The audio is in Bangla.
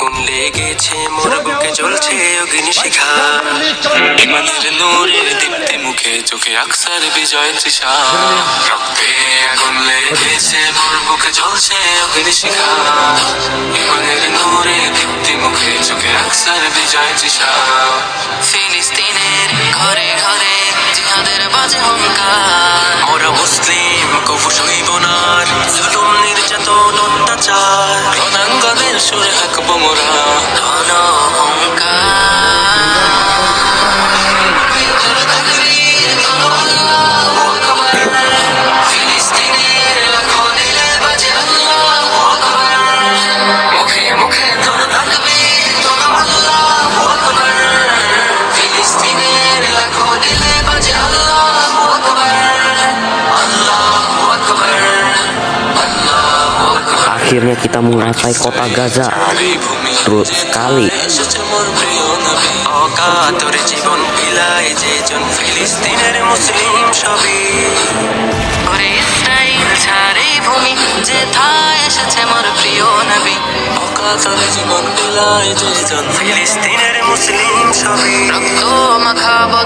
কোন লেগেছে মোর বুকে জ্বলছে অগ্নিশিখা, ইমানের নূরের দীপ্তি মুখে চোখে আকসার বিজয় তৃষা। রক্তে আগুন লেগেছে মোর বুকে জ্বলছে অগ্নিশিখা, ইমানের নূরের দীপ্তি মুখে চোখে আকসার বিজয় তৃষা। ফিলিস্তিনের ঘরে ঘরে জিহাদের বাজে হুঙ্কার, মোরা মুসলিম কবু সইব না জুলুম নির্যাতন অত্যাচার। রণাঙ্গনের সুরে হাঁকবো মোরা রণ ফিলিস্তিনের লাখো দিলে বাজে আল্লাহু আকবার, মুখে মুখে তোর তাকবীর তোর আল্লাহু আকবার। ফিলিস্তিনের লাখো দিলে বাজে আল্লাহু আকবার, আল্লাহু আকবার, আল্লাহু আকবার। Akhirnya kita mencapai kota Gaza. Terus sekali. অকাতর জীবন বিলায় যেজন ফিলিস্তিনের মুসলিম সবই, ওরে ইসরাইল ছাড়ে ভূমি যেথায় এসেছে মোর প্রিয় নবী। অকাতর জীবন বিলায় যেজন ফিলিস্তিনের মুসলিম সবই, রক্ত মাখাবো